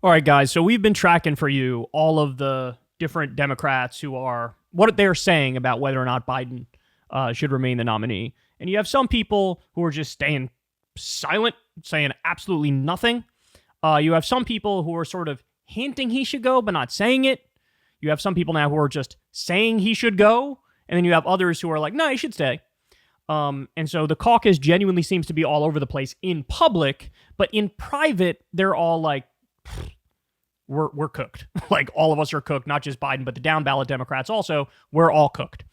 All right, guys. So we've been tracking for you all of the different Democrats who are what they're saying about whether or not Biden should remain the nominee. And you have some people who are just staying silent, saying absolutely nothing. You have some people who are sort of hinting he should go, but not saying it. You have some people now who are just saying he should go. And then you have others who are like, no, he should stay. And so the caucus genuinely seems to be all over the place in public, but in private, they're all like, we're cooked. Like, all of us are cooked, not just Biden, but the down ballot Democrats also. We're all cooked.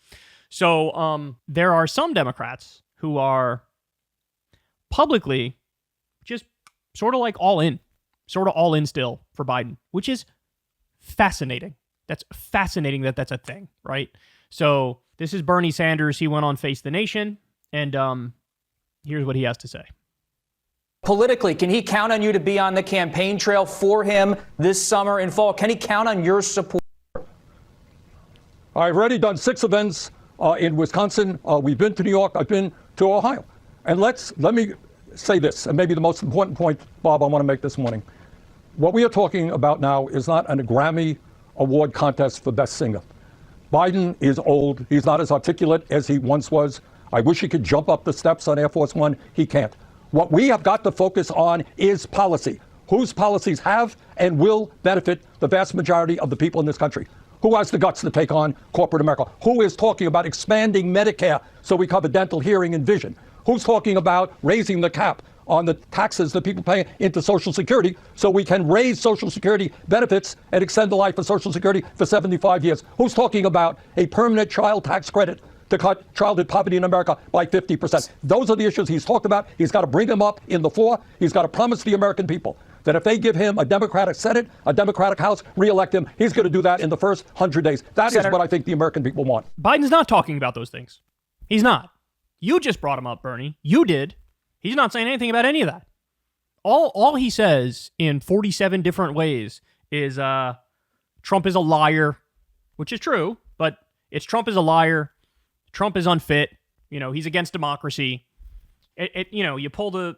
So there are some Democrats who are publicly just sort of like all in still for Biden, which is fascinating. That's fascinating that that's a thing, right? So this is Bernie Sanders. He went on Face the Nation, and here's what he has to say. Politically, can he count on you to be on the campaign trail for him this summer and fall? Can he count on your support? I've already done 6 events in Wisconsin. We've been to New York. I've been to Ohio. And let me say this, and maybe the most important point, Bob, I want to make this morning. What we are talking about now is not a Grammy Award contest for Best Singer. Biden is old. He's not as articulate as he once was. I wish he could jump up the steps on Air Force One. He can't. What we have got to focus on is policy. Whose policies have and will benefit the vast majority of the people in this country? Who has the guts to take on corporate America? Who is talking about expanding Medicare so we cover dental, hearing, and vision? Who's talking about raising the cap on the taxes that people pay into Social Security so we can raise Social Security benefits and extend the life of Social Security for 75 years? Who's talking about a permanent child tax credit to cut childhood poverty in America by 50%? Those are the issues he's talked about. He's got to bring them up in the fore. He's got to promise the American people that if they give him a Democratic Senate, a Democratic House, re-elect him, he's going to do that in the first 100 days. That is what I think the American people want. Biden's not talking about those things. He's not. You just brought him up, Bernie. You did. He's not saying anything about any of that. All he says in 47 different ways is Trump is a liar, which is true, but it's Trump is a liar. Trump is unfit. He's against democracy. You pull the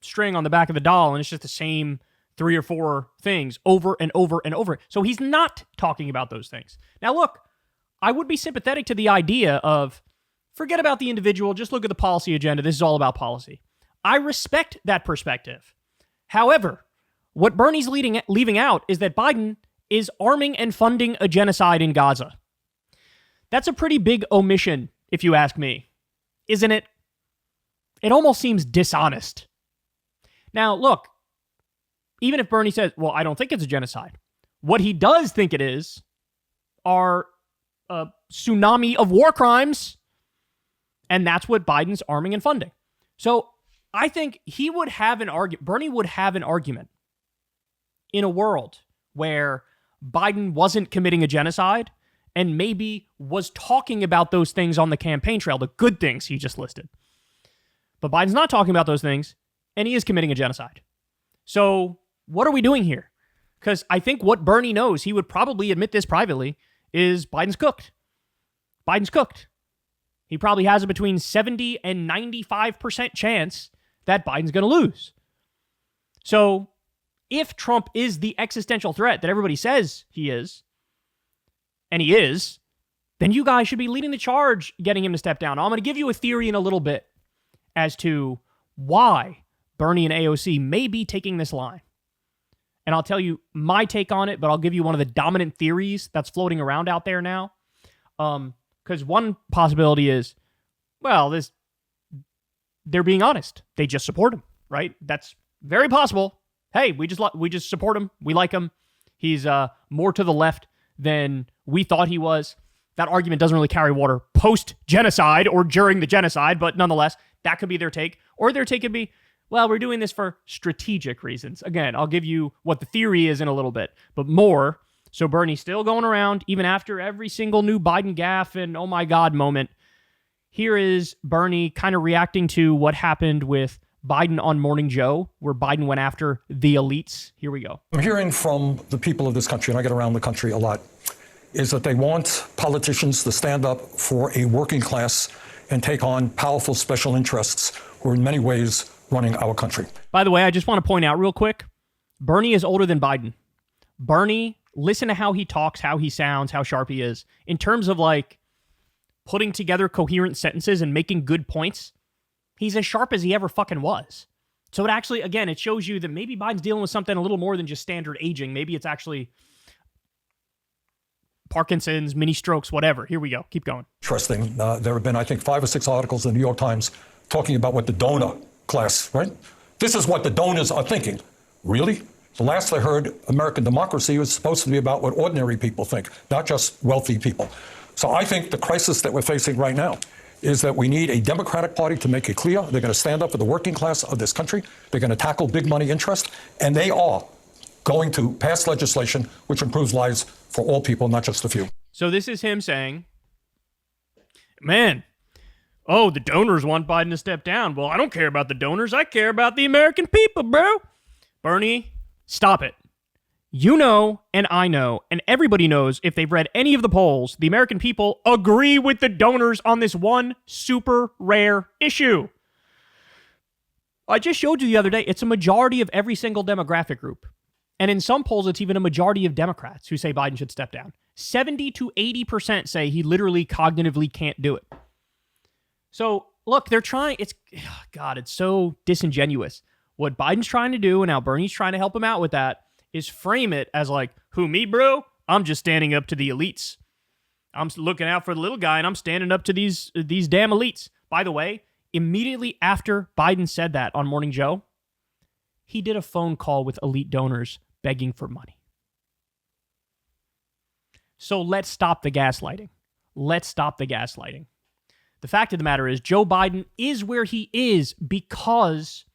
string on the back of the doll and it's just the same 3 or 4 things over and over and over. So he's not talking about those things. Now, look, I would be sympathetic to the idea of forget about the individual, just look at the policy agenda. This is all about policy. I respect that perspective. However, what Bernie's leaving out is that Biden is arming and funding a genocide in Gaza. That's a pretty big omission, if you ask me, isn't it? It almost seems dishonest. Now, look, even if Bernie says, well, I don't think it's a genocide, what he does think it is are a tsunami of war crimes, and that's what Biden's arming and funding. So I think he would have an argument, Bernie would have an argument in a world where Biden wasn't committing a genocide and maybe was talking about those things on the campaign trail, the good things he just listed. But Biden's not talking about those things, and he is committing a genocide. So what are we doing here? Because I think what Bernie knows, he would probably admit this privately, is Biden's cooked. Biden's cooked. He probably has a between 70 and 95% chance that Biden's going to lose. So if Trump is the existential threat that everybody says he is, and he is, then you guys should be leading the charge getting him to step down. I'm going to give you a theory in a little bit as to why Bernie and AOC may be taking this line. And I'll tell you my take on it, but I'll give you one of the dominant theories that's floating around out there now. Because one possibility is, well, they're being honest. They just support him, right? That's very possible. Hey, we just support him. We like him. He's more to the left than we thought he was. That argument doesn't really carry water post-genocide or during the genocide, but nonetheless, that could be their take. Or their take could be, well, we're doing this for strategic reasons. Again, I'll give you what the theory is in a little bit, but more. So Bernie's still going around, even after every single new Biden gaffe and oh my God moment. Here is Bernie kind of reacting to what happened with Biden on Morning Joe, where Biden went after the elites. Here we go. I'm hearing from the people of this country, and I get around the country a lot, is that they want politicians to stand up for a working class and take on powerful special interests who are in many ways running our country. By the way, I just want to point out real quick, Bernie is older than Biden. Bernie, listen to how he talks, how he sounds, how sharp he is. In terms of like putting together coherent sentences and making good points, he's as sharp as he ever fucking was. So it actually, again, it shows you that maybe Biden's dealing with something a little more than just standard aging. Maybe it's actually Parkinson's, mini strokes, whatever. Here we go. Keep going. Interesting. There have been, I think, 5 or 6 articles in the New York Times talking about what the donor class, right? This is what the donors are thinking. Really? The last I heard, American democracy was supposed to be about what ordinary people think, not just wealthy people. So I think the crisis that we're facing right now is that we need a Democratic Party to make it clear they're going to stand up for the working class of this country. They're going to tackle big money interest, and they are going to pass legislation which improves lives for all people, not just a few. So this is him saying, man, oh, the donors want Biden to step down. Well, I don't care about the donors. I care about the American people, bro. Bernie, stop it. You know, and I know, and everybody knows if they've read any of the polls, the American people agree with the donors on this one super rare issue. I just showed you the other day, it's a majority of every single demographic group. And in some polls, it's even a majority of Democrats who say Biden should step down. 70 to 80% say he literally cognitively can't do it. So, look, they're trying, it's so disingenuous. What Biden's trying to do, and now Bernie's trying to help him out with that, is frame it as like, who, me, bro? I'm just standing up to the elites. I'm looking out for the little guy, and I'm standing up to these damn elites. By the way, immediately after Biden said that on Morning Joe, he did a phone call with elite donors begging for money. So let's stop the gaslighting. Let's stop the gaslighting. The fact of the matter is, Joe Biden is where he is because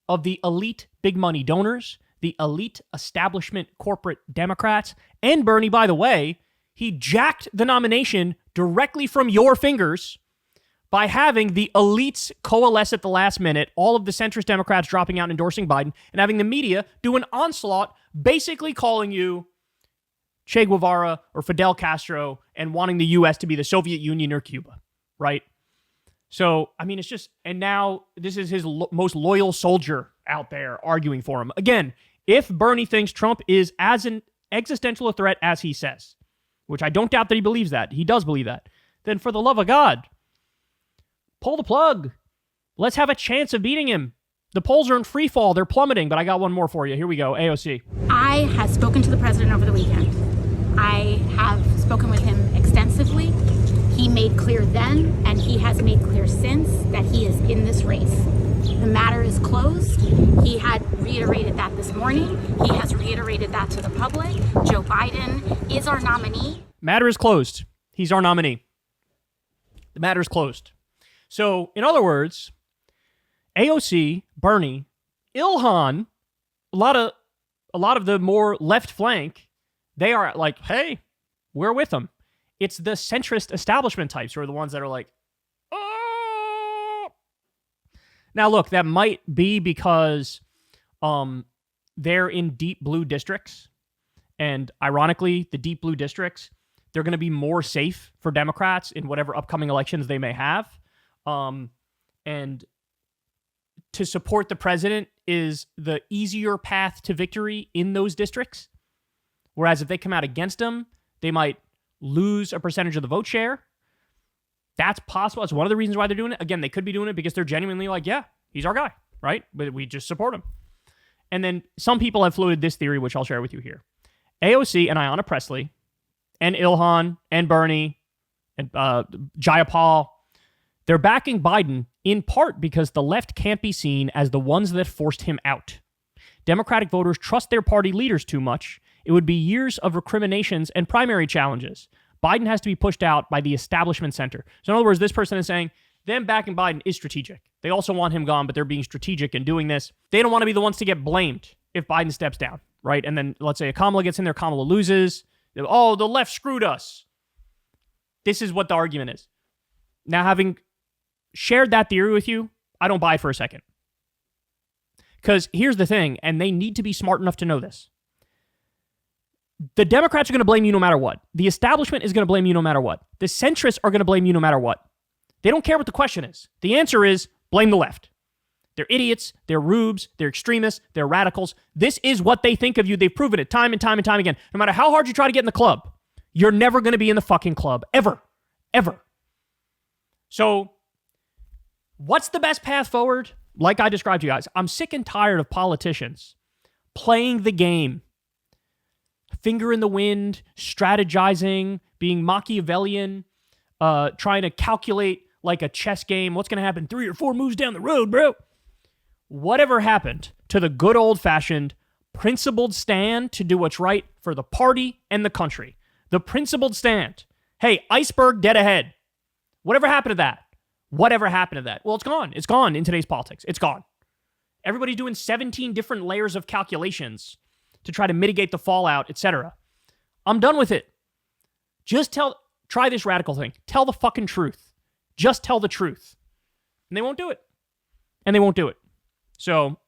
of the elite big money donors, the elite establishment corporate Democrats, and Bernie, by the way, he jacked the nomination directly from your fingers by having the elites coalesce at the last minute, all of the centrist Democrats dropping out and endorsing Biden, and having the media do an onslaught, basically calling you Che Guevara or Fidel Castro and wanting the U.S. to be the Soviet Union or Cuba, right? So, I mean, it's just, and now this is his most loyal soldier out there arguing for him. Again, if Bernie thinks Trump is as an existential a threat as he says, which I don't doubt that he believes that, he does believe that, then for the love of God, pull the plug. Let's have a chance of beating him. The polls are in free fall. They're plummeting, but I got one more for you. Here we go. AOC. I have spoken to the president over the weekend. I have spoken with him extensively. He made clear then, and he has made clear since, that he is in this race. The matter is closed. He had reiterated that this morning. He has reiterated that to the public. Joe Biden is our nominee. Matter is closed. He's our nominee. The matter is closed. So, in other words, AOC, Bernie, Ilhan, a lot of the more left flank, they are like, hey, we're with them. It's the centrist establishment types who are the ones that are like, oh. Now, look, that might be because they're in deep blue districts. And ironically, the deep blue districts, they're going to be more safe for Democrats in whatever upcoming elections they may have. And to support the president is the easier path to victory in those districts. Whereas if they come out against him, they might lose a percentage of the vote share. That's possible. It's one of the reasons why they're doing it. Again, they could be doing it because they're genuinely like, yeah, he's our guy, right? But we just support him. And then some people have floated this theory, which I'll share with you here. AOC and Ayanna Pressley and Ilhan and Bernie and Jayapal, they're backing Biden in part because the left can't be seen as the ones that forced him out. Democratic voters trust their party leaders too much. It would be years of recriminations and primary challenges. Biden has to be pushed out by the establishment center. So in other words, this person is saying them backing Biden is strategic. They also want him gone, but they're being strategic in doing this. They don't want to be the ones to get blamed if Biden steps down, right? And then let's say a Kamala gets in there, Kamala loses. Oh, the left screwed us. This is what the argument is. Now, having shared that theory with you, I don't buy it for a second. Because here's the thing, and they need to be smart enough to know this. The Democrats are going to blame you no matter what. The establishment is going to blame you no matter what. The centrists are going to blame you no matter what. They don't care what the question is. The answer is blame the left. They're idiots. They're rubes. They're extremists. They're radicals. This is what they think of you. They've proven it time and time and time again. No matter how hard you try to get in the club, you're never going to be in the fucking club. Ever. Ever. So, what's the best path forward? Like I described to you guys, I'm sick and tired of politicians playing the game. Finger in the wind, strategizing, being Machiavellian, trying to calculate like a chess game. What's going to happen 3 or 4 moves down the road, bro? Whatever happened to the good old-fashioned principled stand to do what's right for the party and the country? The principled stand. Hey, iceberg dead ahead. Whatever happened to that? Whatever happened to that? Well, it's gone. It's gone in today's politics. It's gone. Everybody's doing 17 different layers of calculations to try to mitigate the fallout, etc. I'm done with it. Just try this radical thing. Tell the fucking truth. Just tell the truth. And they won't do it. And they won't do it. So,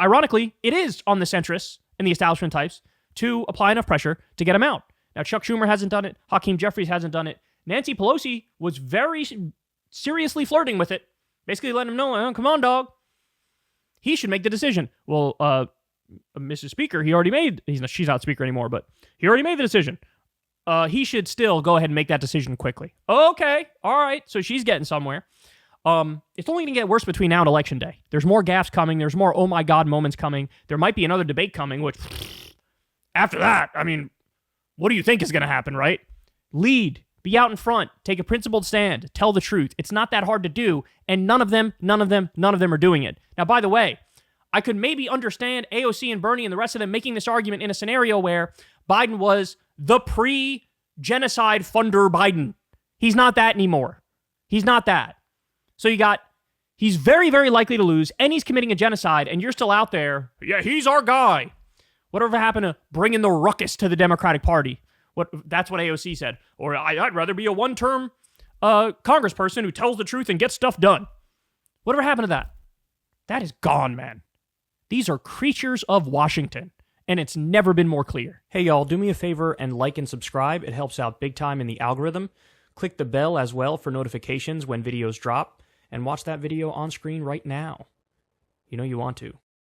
ironically, it is on the centrists and the establishment types to apply enough pressure to get them out. Now, Chuck Schumer hasn't done it. Hakeem Jeffries hasn't done it. Nancy Pelosi was very seriously flirting with it. Basically letting him know, oh, come on, dog. He should make the decision. Well, Mrs. Speaker, she's not Speaker anymore, but he already made the decision. He should still go ahead and make that decision quickly. Okay, all right. So she's getting somewhere. It's only going to get worse between now and Election Day. There's more gaffes coming. There's more oh my God moments coming. There might be another debate coming, which after that, I mean, what do you think is going to happen, right? Lead. Be out in front. Take a principled stand. Tell the truth. It's not that hard to do, and none of them are doing it. Now, by the way, I could maybe understand AOC and Bernie and the rest of them making this argument in a scenario where Biden was the pre-genocide funder Biden. He's not that anymore. He's not that. So he's very, very likely to lose, and he's committing a genocide, and you're still out there. Yeah, he's our guy. Whatever happened to bringing the ruckus to the Democratic Party? That's what AOC said. Or I'd rather be a one-term congressperson who tells the truth and gets stuff done. Whatever happened to that? That is gone, man. These are creatures of Washington, and it's never been more clear. Hey, y'all, do me a favor and like and subscribe. It helps out big time in the algorithm. Click the bell as well for notifications when videos drop, and watch that video on screen right now. You know you want to.